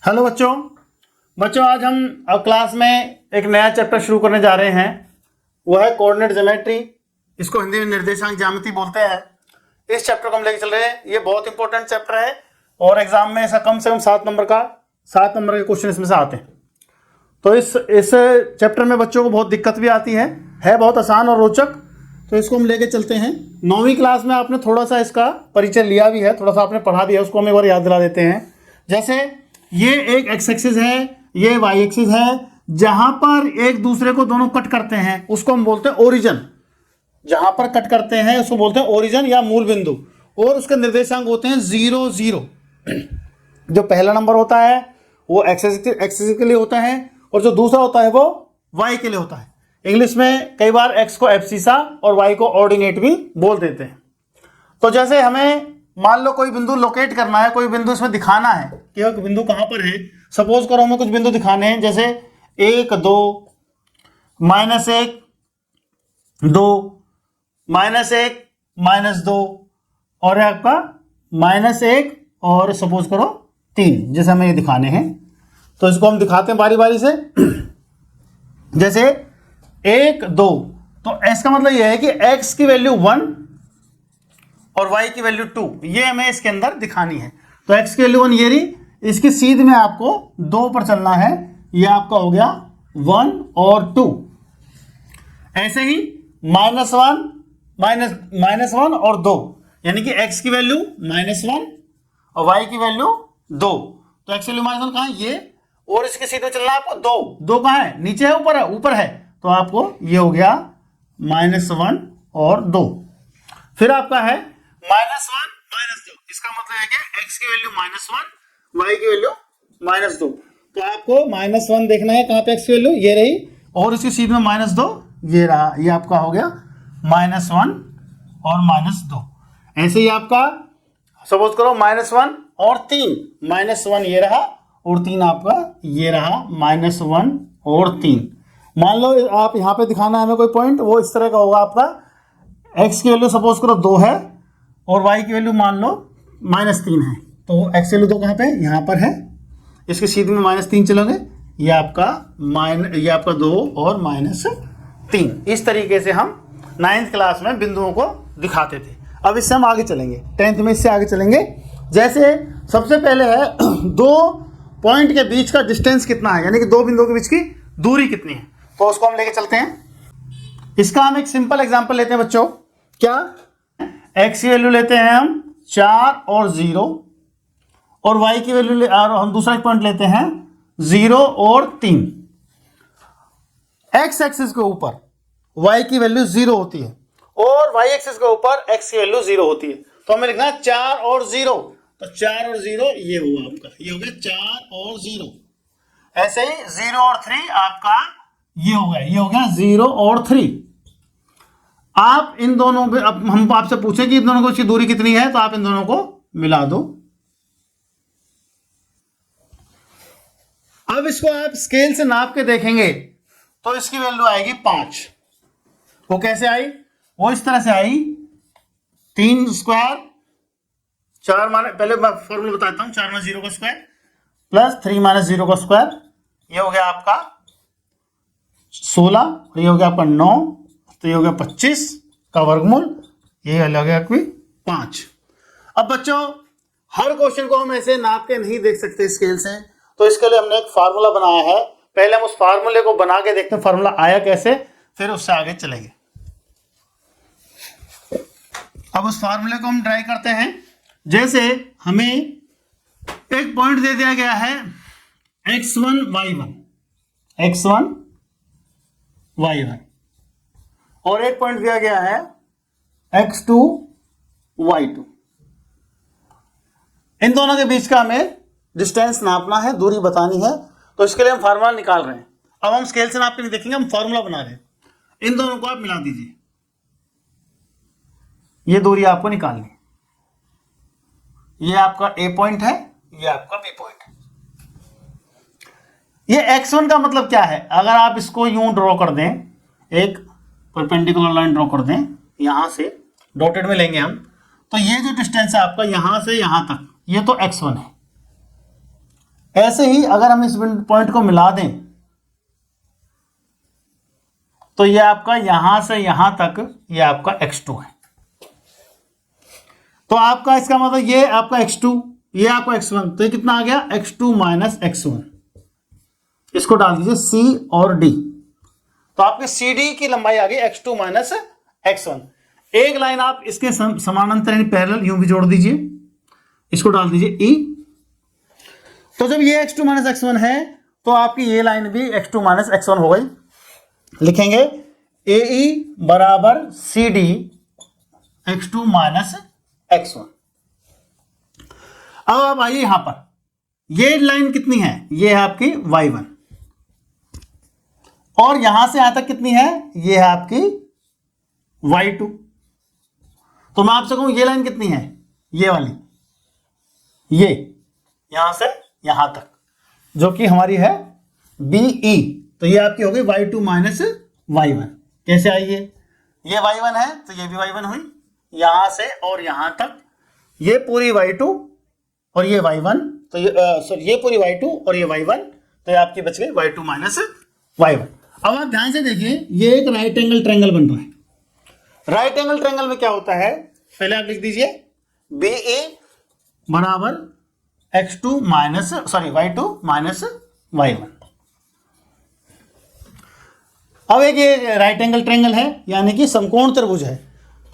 Hello बच्चों आज हम अब क्लास में एक नया चैप्टर शुरू करने जा रहे हैं। वो है कोऑर्डिनेट ज्योमेट्री। इसको हिंदी में निर्देशांक ज्यामिति बोलते हैं। इस चैप्टर को हम लेके चल रहे हैं। ये बहुत इंपॉर्टेंट चैप्टर है और एग्जाम में ऐसा कम से कम 7 नंबर के क्वेश्चन इसमें से आते हैं। तो इस चैप्टर में बच्चों को बहुत दिक्कत भी आती है बहुत आसान और रोचक। तो इसको हम लेके चलते हैं। 9वीं क्लास में आपने थोड़ा सा इसका परिचय लिया भी है, थोड़ा सा आपने पढ़ा भी है, उसको हम एक बार याद दिला देते हैं। जैसे ये एक एक्स एक्सिस है, ये वाई एक्सिस है, जहां पर एक दूसरे को दोनों कट करते हैं उसको हम बोलते हैं ओरिजिन। जहां पर कट करते हैं उसको बोलते हैं ओरिजिन या मूल बिंदु। और उसके निर्देशांक होते हैं 0 0। जो पहला नंबर होता है वो एक्स एक्सिस के लिए होता है और जो दूसरा होता है वो वाई के लिए होता है। इंग्लिश में कई बार एक्स को एब्सिसा और वाई को ऑर्डिनेट भी बोल देते हैं। तो जैसे हमें मान लो कोई बिंदु लोकेट करना है, कोई बिंदु इसमें दिखाना है कि वह बिंदु कहां पर है। सपोज करो हमें कुछ बिंदु दिखाने हैं, जैसे 1 2 -1 2 -1 -2 और आपका -1 और सपोज करो 3, जैसे हमें ये दिखाने हैं। तो इसको हम दिखाते हैं बारी बारी से। जैसे 1 2, तो x का मतलब यह है कि x की वैल्यू 1 और y की वैल्यू 2, ये हमें इसके अंदर दिखानी है। तो x की वैल्यू 1 ये रही, इसकी सीध में आपको 2 पर चलना है। ये आपका हो गया 1 और 2। ऐसे ही -1 और 2, यानी कि x की वैल्यू -1 और y की वैल्यू 2। तो x की वैल्यू -1 कहाँ है? ये। और इसके सीधे चलना है आपको 2 कहाँ है? नीचे है ऊपर है? ऊपर है। तो आपको ये हो गया -1 और 2। फिर आपका है -1 -2। इसका मतलब है कि x की वैल्यू -1, y की वैल्यू -2। तो आपको -1 देखना है, कहां पे x की वैल्यू ये रही, और इसकी सीध में -2 ये रहा। ये आपका हो गया -1 और -2। ऐसे ही आपका सपोज करो -1 और 3, -1 ये रहा और 3 आपका ये रहा, -1 और 3। मान लो आप यहां पे दिखाना है हमें कोई पॉइंट, वो इस तरह का होगा आपका। x की वैल्यू सपोज करो 2 है और y की वैल्यू मान लो -3 है। तो x की वैल्यू 2 कहां पे? यहां पर है। इसके सीधे में -3 चलोगे, ये आपका 2 और -3। इस तरीके से हम 9th क्लास में बिंदुओं को दिखाते थे। अब इससे हम आगे चलेंगे, 10th में इससे आगे चलेंगे। जैसे सबसे पहले है 2 पॉइंट के बीच का डिस्टेंस कितना है, यानी कि 2 बिंदुओं के बीच की दूरी कितनी है। तो उसको हम लेके चलते हैं। इसका हम एक सिंपल एग्जांपल लेते हैं बच्चों। क्या? x की वैल्यू लेते हैं हम 4 और 0, और y की वैल्यू और हम दूसरा एक पॉइंट लेते हैं 0 और 3। x एक्सिस के ऊपर y की वैल्यू 0 होती है और y एक्सिस के ऊपर x की वैल्यू 0 होती है। तो हमें लिखना है 4 और 0। तो 4 और 0 ये हुआ आपका, ये हो गया 4 और 0। ऐसे ही 0 और 3 आपका ये हो गया, ये हो गया 0 और 3। आप इन दोनों पे, अब हम आपसे पूछे कि इन दोनों को इसकी दूरी कितनी है, तो आप इन दोनों को मिला दो। अब इसको आप स्केल से नाप के देखेंगे तो इसकी वैल्यू आएगी 5। वो कैसे आई? वो इस तरह से आई, 3 स्क्वायर 4 पहले मैं फॉर्मूला बताता हूं। 4 - 0 का स्क्वायर प्लस 3 - 0 का स्क्वायर, ये हो गया आपका 16, ये हो गया आपका 9, तो ये हो गया 25 का वर्गमूल, ये हो गया आपकी 5। अब बच्चों हर क्वेश्चन को हम ऐसे नाप के नहीं देख सकते स्केल से, तो इसके लिए हमने एक फार्मूला बनाया है। पहले हम उस फार्मूले को बना के देखते हैं फार्मूला आया कैसे, फिर उससे आगे चलेंगे। अब उस फार्मूले को हम ट्राई करते हैं। जैसे हमें एक पॉइंट दे दिया गया है x1 y1, x1 y1, और एक पॉइंट दिया गया है x2 y2। इन दोनों के बीच का हमें डिस्टेंस नापना है, दूरी बतानी है। तो इसके लिए हम फार्मूला निकाल रहे हैं। अब हम स्केल से नाप के नहीं देखेंगे, हम फार्मूला बना रहे हैं। इन दोनों को आप मिला दीजिए, ये दूरी आपको निकालनी है। ये आपका A पॉइंट है, ये आपका B पॉइंट है। ये x1 का मतलब क्या है? अगर आप इसको यूं ड्रॉ कर दें, एक परपेंडिकुलर लाइन ड्रॉ कर दें, यहां से डॉटेड में लेंगे हम, तो ये जो डिस्टेंस है आपका यहां से यहां तक, ये तो x1 है। ऐसे ही अगर हम इस पॉइंट को मिला दें तो ये आपका यहां से यहां तक ये आपका x2 है। तो आपका इसका मतलब ये आपका x2, ये आपका x1, तो ये कितना आ गया x2 माइनस x1। इसको डाल दीजिए C और D, तो आपके CD की लंबाई आ गई x2 माइनस x1। एक लाइन आप इसके समानांतर यानी पैरेलल यूं भी जोड़ दीजिए, इसको डाल दीजिए E। तो जब ये x2 माइनस x1 है तो आपकी ये लाइन भी x2 माइनस x1 हो गई। लिखेंगे AE बराबर CD x2 माइनस x1। अब आप आइए यहां पर, ये लाइन कितनी है, ये है आपकी y1, और यहां से यहां तक कितनी है, ये है आपकी y2। तो मैं आपसे कहूं ये लाइन कितनी है, ये वाली, ये यहां से यहां तक, जो कि हमारी है BE। तो ये आपकी हो गई y2 माइनस y1। कैसे आई ये y1 है तो ये भी y1 हुई, यहां से और यहां तक ये पूरी y2 और ये y1, तो ये पूरी y2 और ये y1, तो ये आपकी बच गई y2 माइनस y1। अब आप ध्यान से देखिए, ये एक राइट एंगल ट्रायंगल बन रहा है। राइट एंगल ट्रायंगल में क्या होता है, पहले आप लिख दीजिए BE बराबर y2 माइनस y1। अब एक ये राइट एंगल ट्रायंगल है यानी कि समकोण त्रिभुज है,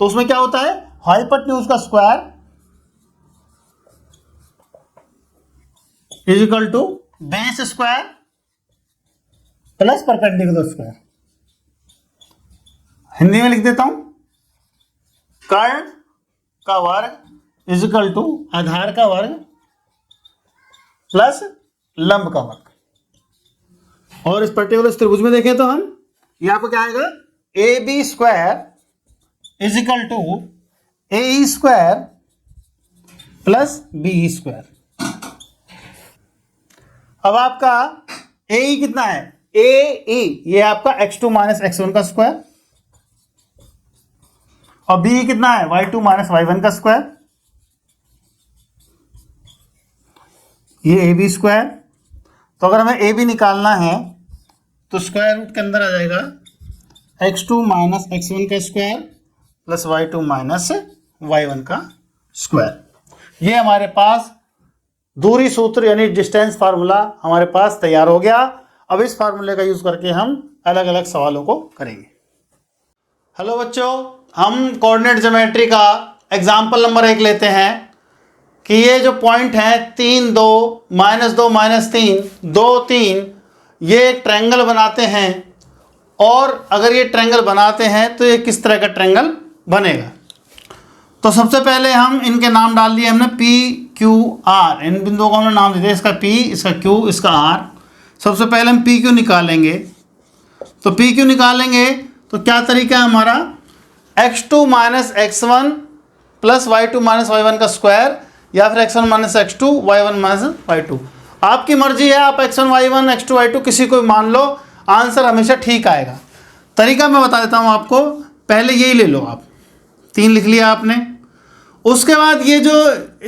तो उसमें क्या होता है, हाइपोटेन्यूज का square is equal to base square plus perpendicular square. Hindi में लिख देता हूं, कर्ण का वर्ग इज इक्वल टू आधार का वर्ग प्लस लंब का वर्ग। और इस पर्टिकुलर त्रिभुज में देखें तो हम यहां पर क्या आएगा, AB square is equal to AE square plus BE square. अब आपका AE कितना है, AE ये आपका x2 माइनस x1 का स्क्वायर, और BE कितना है y2 माइनस y1 का स्क्वायर, ये AB स्क्वायर। तो अगर हमें AB निकालना है तो स्क्वायर रूट के अंदर आ जाएगा x2 माइनस x1 का square plus y2 minus y1 का स्क्वायर। ये हमारे पास दूरी सूत्र यानी डिस्टेंस फार्मूला हमारे पास तैयार हो गया। अब इस फार्मूले का यूज करके हम अलग अलग सवालों को करेंगे। हेलो बच्चों, हम कोऑर्डिनेट ज्योमेट्री का एग्जाम्पल नंबर 1 लेते हैं कि ये जो पॉइंट है 3 2 -2 -3 2 3, ये एक ट्रायंगल बनाते हैं, और अगर ये ट्रायंगल बनाते हैं तो ये किस तरह का ट्रायंगल बनेगा। तो सबसे पहले हम इनके नाम डाल दिए हमने P Q R, इन बिंदुओं को हमने नाम दे दिया, इसका P, इसका Q, इसका R। सबसे पहले हम PQ निकालेंगे। तो PQ निकालेंगे तो क्या तरीका है हमारा, x2 minus x1 plus y2 minus y1 का स्क्वायर, या फिर x1 minus x2 y1 minus y2। आपकी मर्जी है, आप x1 y1 x2 y2 किसी को भी मान लो, आंसर हमेशा ठीक आएगा। तरीका मैं बता देता हूँ आपको, पहले यही ले लो आप, 3 लिख लिया आपने। उसके बाद ये जो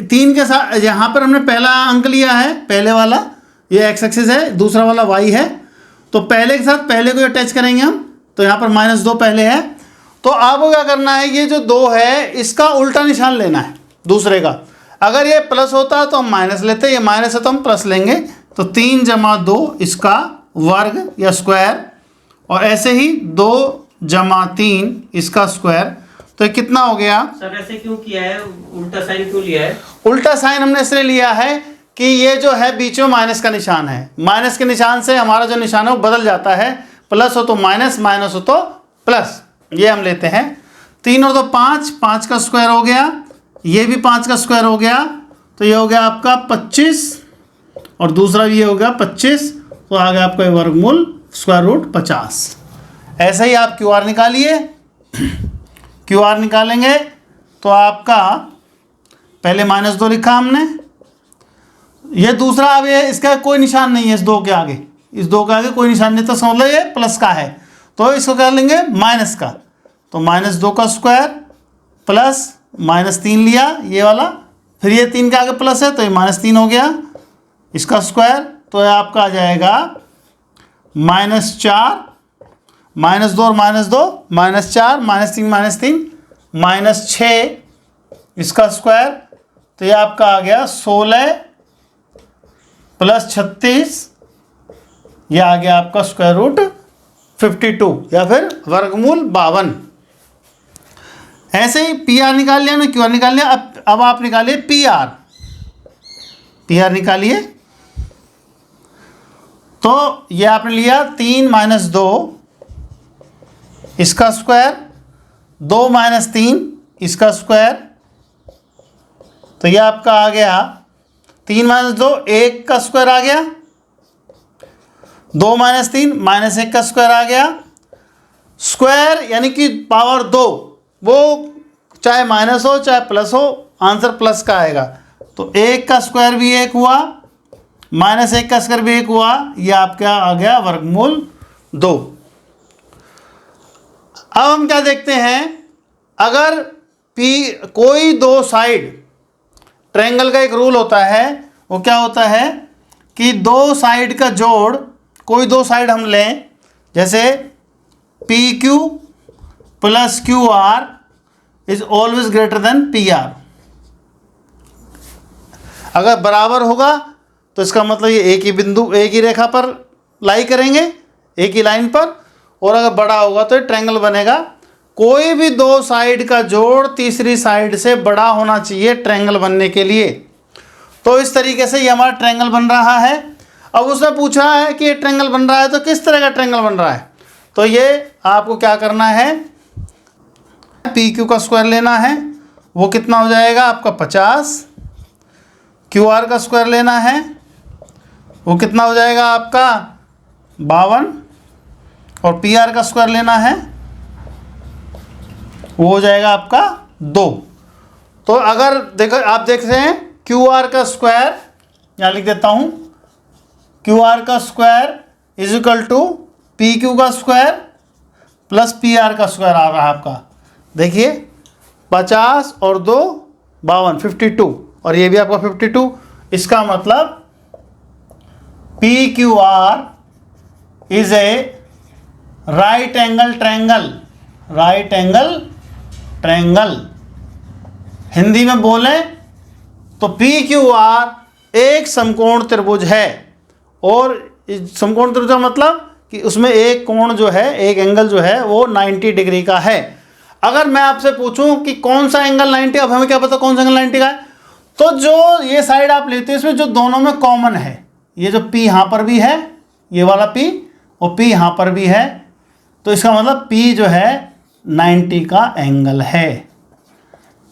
3 के साथ यहाँ पर हमने पहला अंक लिया है, पहले वाला ये x एक्सिस है, दूसरा वाला y है, तो पहले के साथ पहले को अटैच करेंगे हम, तो यहाँ पर -2 पहले है। तो आपको क्या करना है, ये जो 2 है इसका उल्टा निशान लेना है दूसरे का। अगर ये प्लस होता है तो हम माइनस लेते, ये माइनस है तो हम प्लस लेंगे। तो 3 जमा 2 इसका वर्ग या स्क्वायर, और ऐसे ही 2 जमा 3 इसका स्क्वायर। तो ये कितना हो गया सर, ऐसे क्यों किया है, उल्टा साइन क्यों लिया है? उल्टा साइन हमने इसलिए लिया है कि ये जो है बीच में माइनस का निशान है, माइनस के निशान से हमारा जो निशान है वो बदल जाता है, प्लस हो तो माइनस, माइनस हो तो प्लस, ये हम लेते हैं। 3 और 2 5, 5 का स्क्वायर हो गया, ये भी 5 का स्क्वायर हो गया, तो ये हो गया आपका 25, और दूसरा भी ये हो गया 25, तो आ गया आपका वर्गमूल स्क्वायर रूट 50। ऐसे ही आप क्यू आर निकालिए। क्यू आर निकालेंगे तो आपका पहले -2 लिखा हमने, ये दूसरा, अब ये इसका कोई निशान नहीं है, इस 2 के आगे, इस 2 के आगे कोई निशान नहीं, तो समझ लो ये प्लस का है, तो इसको कर लेंगे माइनस का। तो -2 का स्क्वायर प्लस -3 लिया ये वाला, फिर ये 3 के आगे प्लस है तो ये -3 हो गया, इसका स्क्वायर, तो ये आपका आ जाएगा -4, -2 और -2, -4, -3, -6 इसका स्क्वायर, तो ये आपका आ गया 16 + 36, यह आ गया आपका स्क्वायर रूट 52 या फिर वर्गमूल 52। ऐसे ही पी आर निकाल लिया ना, क्यू आर निकाल लिया। अब आप निकालिए पी आर। पी आर निकालिए, तो ये आपने लिया 3 - 2 इसका स्क्वायर, 2 - 3 इसका स्क्वायर, तो ये आपका आ गया 3 - 2 1 का स्क्वायर आ गया, 2 - 3 -1 का स्क्वायर आ गया। स्क्वायर यानी कि पावर 2, वो चाहे माइनस हो चाहे प्लस हो, आंसर प्लस का आएगा। तो 1 का स्क्वायर भी 1 हुआ, -1 का स्क्वायर भी 1 हुआ, ये आपका आ गया वर्गमूल 2। अब हम क्या देखते हैं, अगर कोई दो साइड, ट्रायंगल का एक रूल होता है, वो क्या होता है कि दो साइड का जोड़, कोई दो साइड हम लें, जैसे PQ + QR is always greater than PR। अगर बराबर होगा तो इसका मतलब ये एक ही बिंदु, एक ही रेखा पर लाई करेंगे, एक ही लाइन पर, और अगर बड़ा होगा तो ये ट्रायंगल बनेगा। कोई भी दो साइड का जोड़ तीसरी साइड से बड़ा होना चाहिए ट्रायंगल बनने के लिए। तो इस तरीके से ये हमारा ट्रायंगल बन रहा है। अब उसने पूछा है कि ये ट्रायंगल बन रहा है तो किस तरह का ट्रायंगल बन रहा है, तो ये आपको क्या करना है, PQ का स्क्वायर लेना है, वो कितना हो जाएगा आपका 50, QR का स्क्वायर लेना है, वो कितना हो जाएगा आपका 52, और PR का स्क्वायर लेना है, वो हो जाएगा आपका 2। तो अगर देखो, आप देख रहे हैं QR का स्क्वायर, यहाँ लिख देता हूँ, QR का square is equal to PQ का स्क्वायर प्लस PR का स्क्वायर आ रहा है आपका। देखिए 50 और 2 52, 52, और ये भी आपका 52। इसका मतलब PQR is a right angle triangle. Right angle triangle Hindi में बोले तो PQR एक समकोण त्रिभुज है, और समकोण त्रिभुज का मतलब कि उसमें एक कोण जो है, एक एंगल जो है वो 90 डिग्री का है। अगर मैं आपसे पूछूं कि कौन सा एंगल 90, अब हमें क्या पता कौन सा एंगल 90 का है, तो जो ये साइड आप लेते हैं इसमें जो दोनों में कॉमन है, ये जो P यहाँ पर भी है, ये वाला P, और P यहाँ पर भी है, तो इसका मतलब P जो है 90 का एंगल है।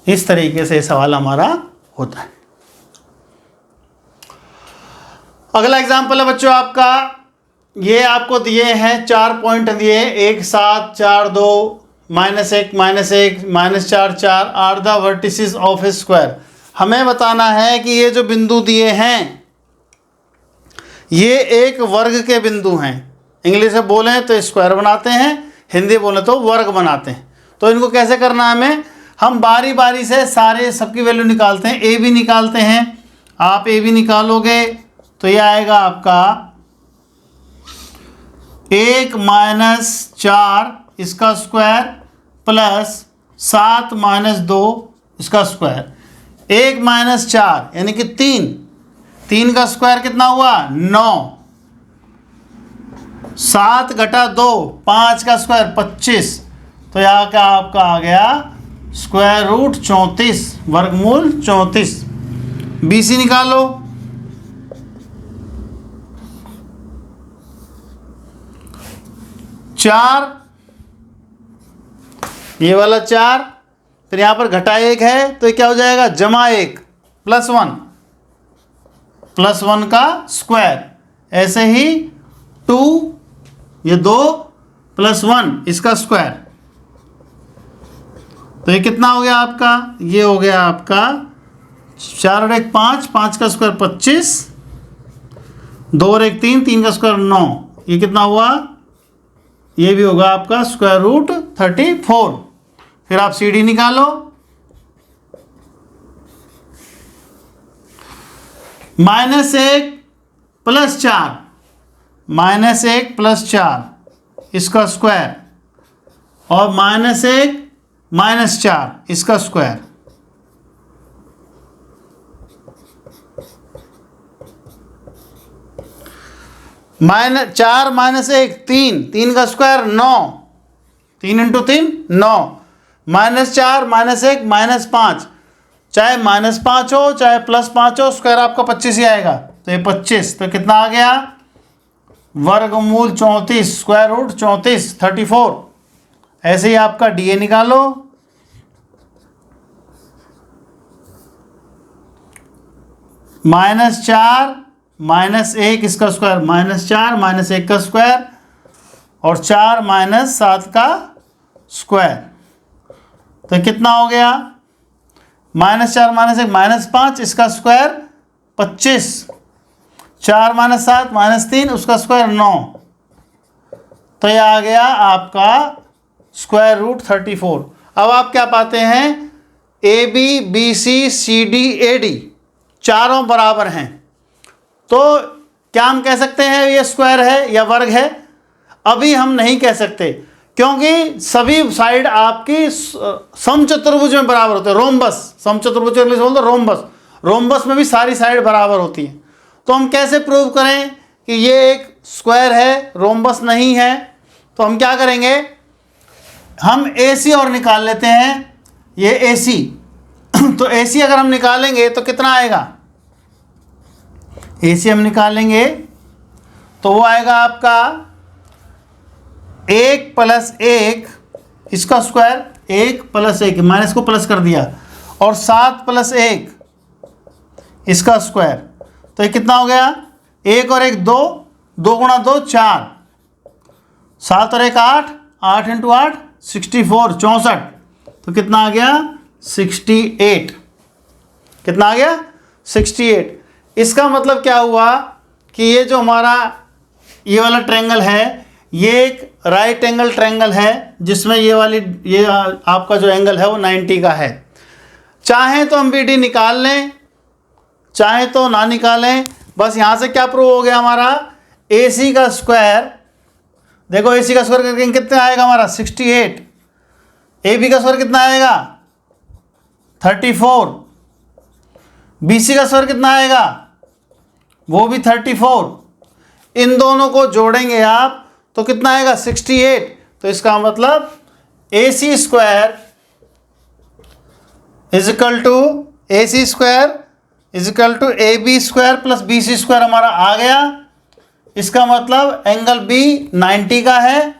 इस तरीके से सवाल हमारा होता है। अगला एग्जाम्पल है बच्चों आपका, ये आपको दिए हैं 4 पॉइंट दिए, 1 7 4 2 -1 -1 -4 4 are the vertices of a square. हमें बताना है कि ये जो बिंदु दिए हैं ये एक वर्ग के बिंदु हैं। इंग्लिश में बोलें तो स्क्वायर बनाते हैं, हिंदी बोलें तो वर्ग बनाते हैं। तो इनको कैसे करना है, हमें हम बारी बारी से सारे सबकी वैल्यू निकालते हैं। ए भी निकालते हैं, आप ए भी निकालोगे तो ये आएगा आपका 1 - 4 इसका स्क्वायर प्लस 7 - 2 इसका स्क्वायर। 1 - 4 यानी कि 3 का स्क्वायर कितना हुआ 9, 7 - 2 5 का स्क्वायर 25, तो यहाँ का आपका आ गया स्क्वायर रूट 34, वर्गमूल 34। BC निकालो, चार, ये वाला 4, फिर यहाँ पर घटा 1 है तो ये क्या हो जाएगा +1 +1 का स्क्वायर। ऐसे ही 2, ये 2 +1 इसका स्क्वायर, तो ये कितना हो गया आपका, ये हो गया आपका 4 और 1 5, 5 का स्क्वायर 25, 2 और 1 3, 3 का स्क्वायर 9, ये कितना हुआ, ये भी होगा आपका स्क्वायर रूट 34। फिर आप CD निकालो, -1 प्लस 4 -1 प्लस 4 इसका स्क्वायर और -1 -4 इसका स्क्वायर। -4 -1 3, 3 का स्क्वायर 9, 3 × 3 9, -4 -1 -5, चाहे -5 हो चाहे +5 हो, स्क्वायर आपका 25 ही आएगा। तो ये 25, तो कितना आ गया, वर्गमूल 34, स्क्वायर रूट 34 34। ऐसे ही आपका DA निकालो। -4 -1 इसका स्क्वायर, -4 -1 का स्क्वायर और 4 -7 का स्क्वायर। तो कितना हो गया, -4 -1 -5 इसका स्क्वायर 25, 4 -7 -3 उसका स्क्वायर 9। तो यह आ गया आपका स्क्वायर रूट 34। अब आप क्या पाते हैं, AB BC CD AD चारों बराबर हैं, तो क्या हम कह सकते हैं ये स्क्वायर है या वर्ग है? अभी हम नहीं कह सकते, क्योंकि सभी साइड आपकी समचतुर्भुज में बराबर होते हैं। रोम्बस, समचतुर्भुज इंग्लिश बोलते हैं रोम्बस, रोम्बस में भी सारी साइड बराबर होती हैं। तो हम कैसे प्रूव करें कि ये एक स्क्वायर है, रोम्बस नहीं है? तो हम क्या करेंगे, हम AC और निकाल लेते हैं, ये AC। तो AC अगर हम निकालेंगे तो कितना आएगा, AC हम निकालेंगे तो वो आएगा आपका 1 + 1 इसका स्क्वायर, 1 + 1 माइनस को प्लस कर दिया, और 7 + 1 इसका स्क्वायर। तो ये कितना हो गया, 1 और 1 2, 2 × 2 4, 7 और 1 8, 8 × 8 64 64। तो कितना आ गया, 68। कितना आ गया, 68। इसका मतलब क्या हुआ कि ये जो हमारा ये वाला ट्रायंगल है, ये एक राइट एंगल ट्रायंगल है, जिसमें ये आपका जो एंगल है वो 90 का है। चाहे तो हम BD निकाल लें, चाहे तो ना निकालें। बस यहाँ से क्या प्रूव हो गया हमारा, AC का स्क्वायर, देखो AC का स्क्वायर करके कितना आएगा हमारा 68, AB का स्क्वायर कितना आएगा 34, BC का स्क्वायर कितना आएगा वो भी 34। इन दोनों को जोड़ेंगे आप तो कितना आएगा 68। तो इसका मतलब AC square is equal to AC square is equal to AB square plus BC square हमारा आ गया। इसका मतलब एंगल B 90 का है,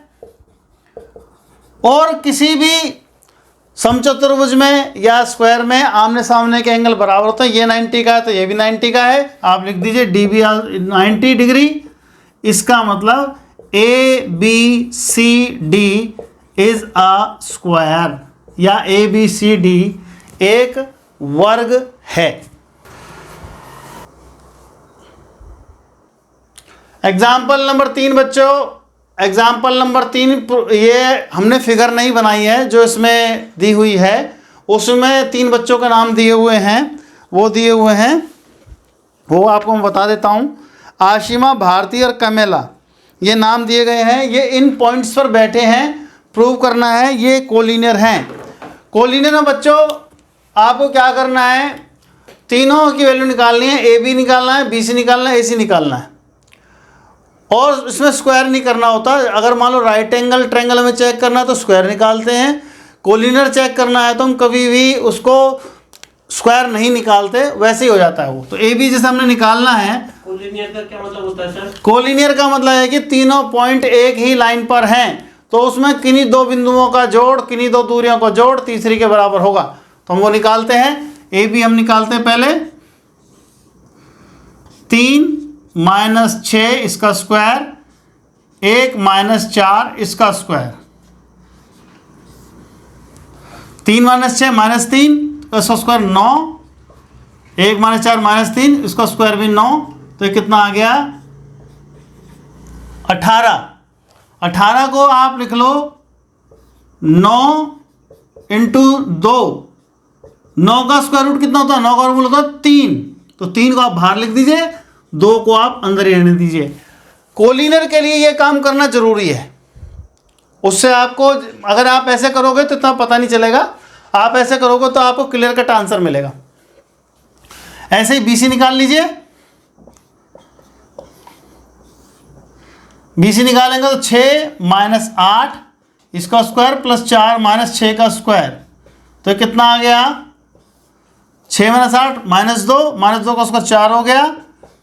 और किसी भी समचतुर्भुज में या स्क्वायर में आमने सामने के एंगल बराबर होते हैं। ये 90 का है तो ये भी 90 का है, आप लिख दीजिए DB 90 डिग्री। इसका मतलब ABCD इज अ स्क्वायर या ABCD एक वर्ग है। एग्जाम्पल नंबर 3 बच्चों, एग्जाम्पल नंबर 3 ये हमने फिगर नहीं बनाई है, जो इसमें दी हुई है उसमें 3 बच्चों का नाम दिए हुए हैं, वो दिए हुए हैं, वो आपको मैं बता देता हूँ। आशिमा, भारती और कमेला, ये नाम दिए गए हैं। ये इन पॉइंट्स पर बैठे हैं, प्रूव करना है ये कोलिनियर हैं। कोलिनियर में बच्चों आपको क्या करना है, तीनों की वैल्यू निकालनी है। AB निकालना है, BC निकालना है, AC निकालना है, और इसमें स्क्वायर नहीं करना होता। अगर मान लो राइट एंगल ट्रायंगल में चेक करना है तो स्क्वायर निकालते हैं, कोलिनियर चेक करना है तो हम कभी भी उसको स्क्वायर नहीं निकालते, वैसे ही हो जाता है वो। तो AB जैसे हमने निकालना है। कोलिनियर का क्या मतलब होता है सर? कोलिनियर का मतलब है कि तीनों पॉइंट एक ही लाइन पर हैं, तो उसमें किन्हीं 2 बिंदुओं का जोड़, किन्हीं 2 दूरियों का जोड़ तीसरी के बराबर होगा, तो हम वो निकालते हैं। AB हम निकालते हैं पहले, 3 - 6 इसका स्क्वायर, 1 - 4 इसका स्क्वायर, 3 - 6 -3 इसका स्क्वायर 9, 1 - 4 -3 इसका स्क्वायर भी 9। तो ये कितना आ गया 18। 18 को आप लिख लो 9 × 2, 9 का स्क्वायर रूट कितना होता है, 9 का वर्गमूल होता है 3, तो 3 को आप बाहर लिख दीजिए, 2 को आप अंदर ही रहने दीजिए। कोलिनियर के लिए ये काम करना जरूरी है, उससे आपको, अगर आप ऐसे करोगे तो इतना पता नहीं चलेगा, आप ऐसे करोगे तो आपको क्लियर कट आंसर मिलेगा। ऐसे ही BC निकाल लीजिए। BC निकालेंगे तो 6 माइनस 8 इसका स्क्वायर प्लस 4 माइनस 6 का स्क्वायर, तो कितना आ गया? 6 माइनस 8 माइनस 2 का स्क्वायर 4 हो गया,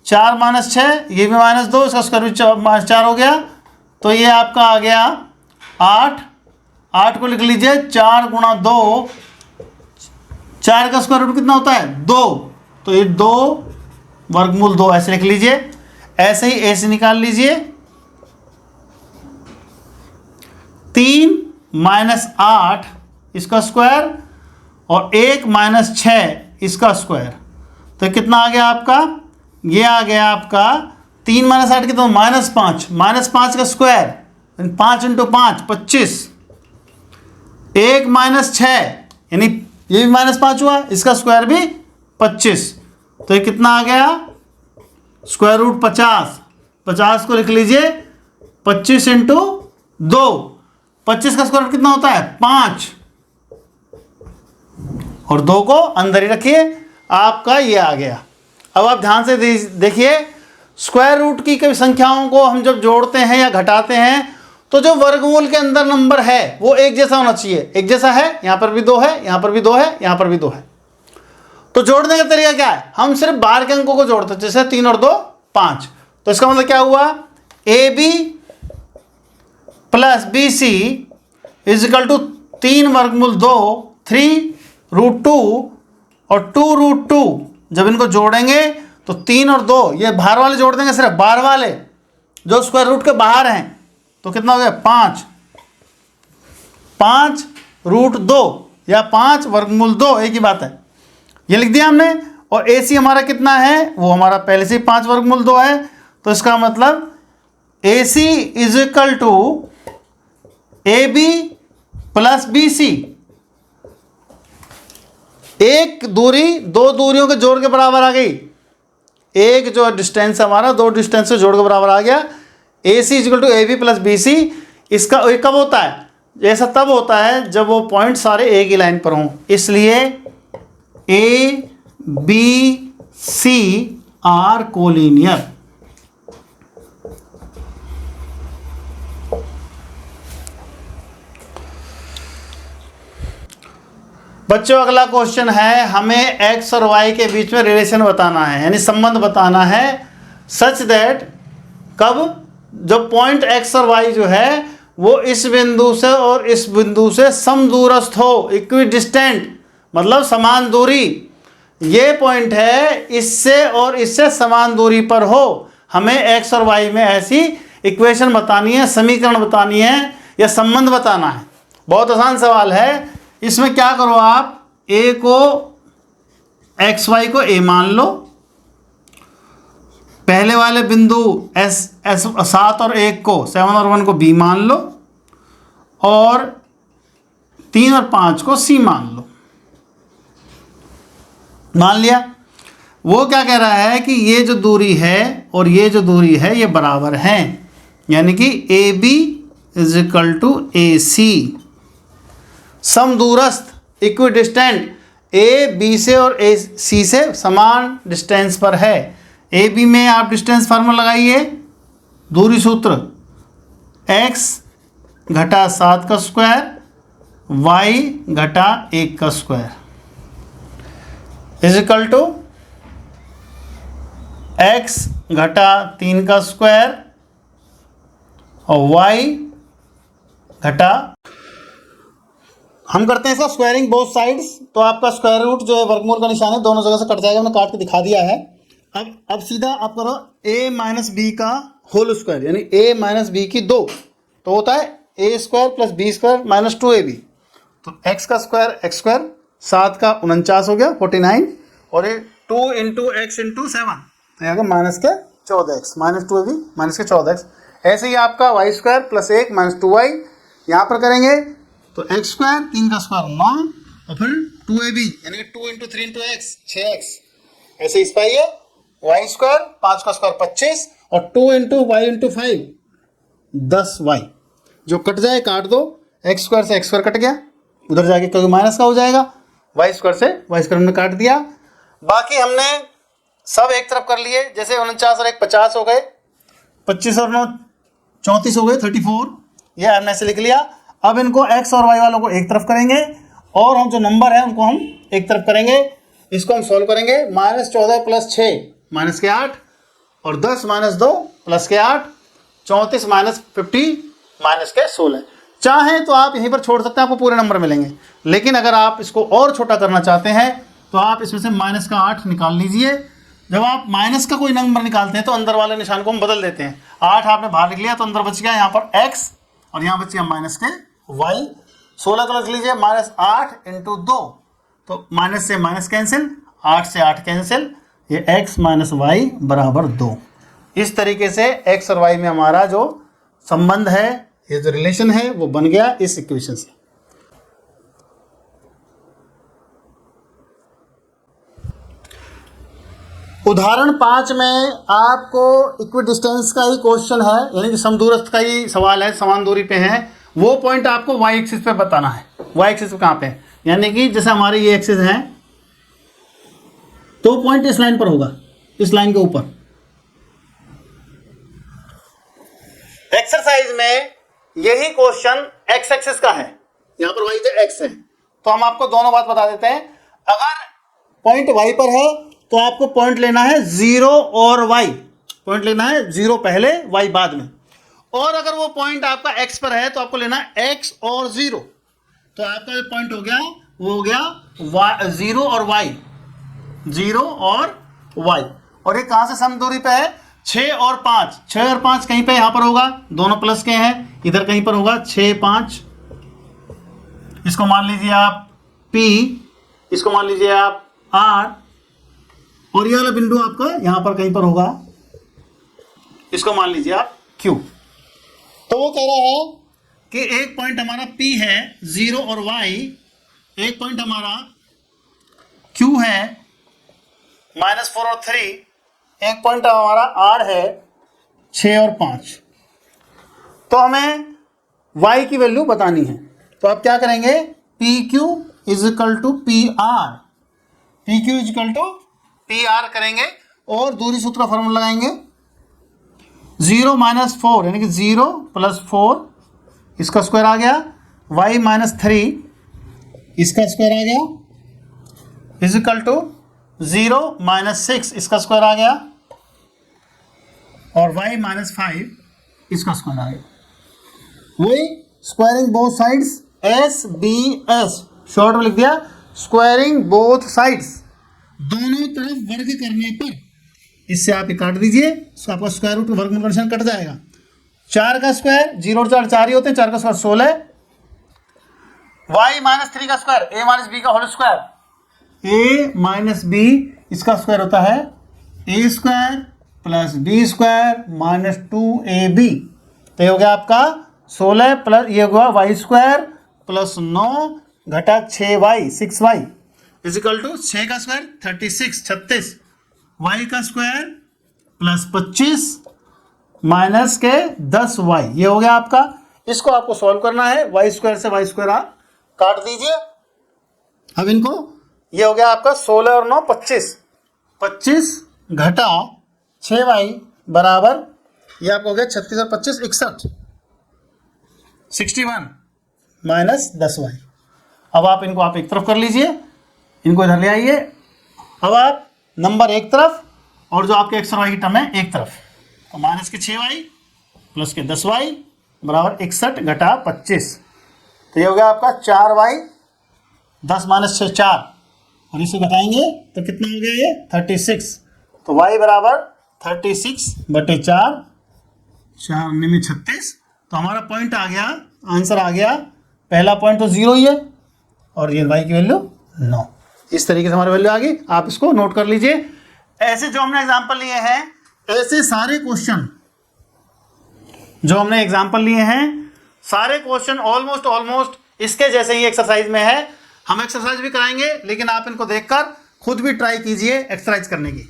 4 माइनस 6 ये भी माइनस 2 इसका स्क्वायर भी 4 हो गया, तो ये आपका आ गया 8। 8 को लिख लीजिए 4 गुणा 2, 4 का स्क्वायर रूट कितना होता है? 2, तो ये 2 वर्गमूल 2 ऐसे लिख लीजिए। ऐसे ही ऐसे निकाल लीजिए, 3 माइनस 8 इसका स्क्वायर और 1 माइनस 6 इसका स्क्वायर, तो कितना आ गया आपका? ये आ गया आपका 3 माइनस 8 कितना? माइनस 5 का स्क्वायर 5 इंटू 5 25, 1 माइनस 6 यानी ये भी माइनस 5 हुआ, इसका स्क्वायर भी 25, तो ये कितना आ गया? Square root 50। 50 को लिख लीजिए 25 इंटू 2, 25 का स्क्वायर रूट कितना होता है? 5, और 2 को अंदर ही रखिए, आपका ये आ गया। अब आप ध्यान से देखिए, स्क्वायर रूट की कई संख्याओं को हम जब जोड़ते हैं या घटाते हैं तो जो वर्गमूल के अंदर नंबर है वो एक जैसा होना चाहिए। एक जैसा है, यहां पर भी 2 है, यहां पर भी 2 है, यहां पर भी 2 है। तो जोड़ने का तरीका क्या है? हम सिर्फ बाहर के अंकों को जोड़ते हैं, जैसे 3 और 2 5, तो इसका मतलब क्या हुआ? AB plus BC is equal to 3 वर्गमूल 2 3 रूट 2 और 2 रूट 2। जब इनको जोड़ेंगे तो 3 और 2 ये बाहर वाले जोड़ देंगे, सिर्फ बाहर वाले जो स्क्वायर रूट के बाहर हैं, तो कितना हो गया? 5 रूट 2 या 5 वर्गमूल 2, एक ही बात है, ये लिख दिया हमने। और AC हमारा कितना है? वो हमारा पहले से 5 वर्गमूल 2 है, तो इसका मतलब AC is equal to AB plus BC। एक दूरी 2 दूरियों के जोड़ के बराबर आ गई। एक जो डिस्टेंस हमारा 2 डिस्टेंस से जोड़ के बराबर आ गया। AC is equal to AB plus BC। इसका कब होता है? ऐसा तब होता है जब वो पॉइंट सारे एक ही लाइन पर हों, इसलिए ABC आर कोलिनियर। बच्चों अगला क्वेश्चन है, हमें x और y के बीच में रिलेशन बताना है, यानी संबंध बताना है, सच दैट कब? जो पॉइंट x और y जो है वो इस बिंदु से और इस बिंदु से समदूरस्थ हो, इक्विडिस्टेंट मतलब समान दूरी। ये पॉइंट है इससे और इससे समान दूरी पर हो। हमें x और y में ऐसी इक्वेशन बतानी है, समीकरण बतानी है या संबंध बताना है। बहुत आसान सवाल है। इसमें क्या करो आप, a को x y को a मान लो, पहले वाले बिंदु s 7 और 1 को 7 और 1 को b मान लो, और 3 और 5 को c मान लो। मान लिया। वो क्या कह रहा है कि ये जो दूरी है और ये जो दूरी है ये बराबर हैं, यानी कि AB is equal to AC। समदूरस्थ इक्विडिस्टेंट, A B से और A C से समान डिस्टेंस पर है। AB में आप डिस्टेंस फार्मूला लगाइए, दूरी सूत्र x घटा 7 का स्क्वायर y घटा 1 का square is equal to x घटा 3 का स्क्वायर और y घटा, हम करते हैं इसका स्क्वायरिंग बोथ साइड्स, तो आपका स्क्वायर रूट जो है वर्गमूल का निशान है दोनों जगह से कट जाएगा, मैंने काट के दिखा दिया है। अब सीधा आप करो a माइनस बी का होल स्क्वायर, यानी a माइनस बी की 2, तो होता है a square plus B square minus 2ab। तो x का स्क्वायर x स्क्वायर, 7 का 49 हो गया 49, और ये 2 इंटू एक्स इंटू 7 तो यहाँ माइनस के 14x, माइनस 2ab माइनस के 14x। ऐसे ही आपका y square plus 1 minus 2y यहाँ पर करेंगे तो x स्क्वायर, 3 का स्क्वायर 9 और फिर 2ab यानी कि 2 इंटू 3 इंटू एक्स 6x। ऐसे इस पाइए वाई स्क्वायर, 5 का स्क्वायर 25 और 2 इंटू वाई इंटू 5 10 वाई, जो कट जाए काट दो, एक्स स्क्वायर से एक्स स्क्वायर कट गया, उधर जाके क्योंकि माइनस का हो जाएगा, वाई स्क्वायर से वाई स्क्वायर में काट दिया। बाकी हमने सब एक तरफ कर लिए, जैसे 49 और 1 50 हो गए, 25 और 9 34 हो गए 34, ये हमने ऐसे लिख लिया। अब इनको एक्स और वाई वालों को एक तरफ करेंगे और हम जो नंबर है उनको हम एक तरफ करेंगे। इसको हम सॉल्व करेंगे, -14 प्लस 6 माइनस के 8 और 10 माइनस 2 प्लस के 8, 34 माइनस 50 माइनस के 16। चाहें तो आप यहीं पर छोड़ सकते हैं, आपको पूरे नंबर मिलेंगे, लेकिन अगर आप इसको और छोटा करना चाहते हैं तो आप इसमें से माइनस का 8 निकाल लीजिए। जब आप माइनस का कोई नंबर निकालते हैं तो अंदर वाले निशान को हम बदल देते हैं। 8 आपने बाहर लिख लिया तो अंदर बच गया यहाँ पर x और यहाँ बच गया माइनस के y। 16 का लिख लीजिए -8 इंटू 2, तो माइनस से माइनस कैंसिल, 8 से 8 कैंसिल, ये x माइनस वाई बराबर 2। इस तरीके से x और y में हमारा जो संबंध है, ये जो रिलेशन है वो बन गया इस इक्वेशन से। उदाहरण 5 में आपको इक्विडिस्टेंस का ही क्वेश्चन है, यानी कि समदूरस्थ का ही सवाल है, समान दूरी पे है। वो पॉइंट आपको y एक्सिस पे बताना है। y एक्सिस कहाँ पे है, यानी कि जैसे हमारे ये एक्सिस है तो पॉइंट इस लाइन पर होगा, इस लाइन के ऊपर। एक्सरसाइज में यही क्वेश्चन x एक्सिस का है, यहाँ पर y जो x है, तो हम आपको दोनों बात बता देते हैं। अगर पॉइंट y पर है तो आपको पॉइंट लेना है 0 और y, पॉइंट लेना है 0 पहले y बाद में। और अगर वो पॉइंट आपका x पर है तो आपको लेना है x और 0, तो आपका जो पॉइंट हो गया वो हो गया 0 और y, 0 और y। और ये कहां से समदूरी पे है, 6 और 5, 6 और 5 कहीं पे यहां पर होगा, दोनों प्लस के हैं, इधर कहीं पर होगा 6 5, इसको मान लीजिए आप P, इसको मान लीजिए आप R, और ये वाला बिंदु आपका यहां पर कहीं पर होगा, इसको मान लीजिए आप Q। तो वो कह रहा है कि एक पॉइंट हमारा P है 0 और y, एक पॉइंट हमारा Q है -4 और 3, एक पॉइंट हमारा R है 6 और 5। तो हमें y की वैल्यू बतानी है, तो आप क्या करेंगे, PQ is equal to PR, PQ is equal to PR करेंगे और दूरी सूत्र का फॉर्मूला लगाएंगे। 0 - 4 यानी कि 0 + 4 इसका स्क्वायर आ गया, y - 3 इसका स्क्वायर आ गया, इज इक्वल टू 0 - 6 इसका स्क्वायर आ गया और y - 5 इसका स्क्वायर आ गया। वही squaring both sides, SBS short में लिख दिया, स्क्वायरिंग बोथ साइड्स, दोनों तरफ वर्ग करने पर, इससे आप काट दीजिए, आपका स्क्वायर रूट वर्गमूल का निशान कट जाएगा। 4 का स्क्वायर, 0 और 4 4 ही होते हैं, 4 का स्क्वायर 16, y - 3 का स्क्वायर a - b का होल स्क्वायर, a - b इसका स्क्वायर होता है a square plus b square minus 2ab, तो ये हो गया आपका 16 प्लस ये हुआ y स्क्वायर प्लस 9 घटा 6y 6y is equal to 6 का स्क्वायर 36 y का स्क्वायर प्लस 25 माइनस के 10y, ये हो गया आपका। इसको आपको सॉल्व करना है, y स्क्वायर से y स्क्वायर आप काट दीजिए। अब इनको, ये हो गया आपका 16 और 9 25 घटा 6y बराबर, ये आपको हो गया 36 और 25 61 61 माइनस 10y। अब आप इनको आप एक तरफ कर लीजिए, इनको इधर ले आइए। अब आप नंबर एक तरफ और जो आपके एक्स और वाई की टर्म है एक तरफ, तो माइनस के 6y प्लस के 10y बराबर 61 घटा 25, तो ये हो गया आपका 4y, 10 - 6 4, और इसे घटाएंगे तो कितना हो गया ये 36, तो y बराबर 36/4, 4 में 36, तो हमारा पॉइंट आ गया, आंसर आ गया, पहला पॉइंट तो 0 ही है और ये y की वैल्यू 9। इस तरीके से हमारी वैल्यू आ गई, आप इसको नोट कर लीजिए। ऐसे जो हमने एग्जांपल लिए हैं, ऐसे सारे क्वेश्चन जो हमने एग्जांपल लिए हैं, सारे क्वेश्चन ऑलमोस्ट इसके जैसे ही एक्सरसाइज में है। हम एक्सरसाइज भी कराएंगे, लेकिन आप इनको देखकर खुद भी ट्राई कीजिए एक्सरसाइज करने की।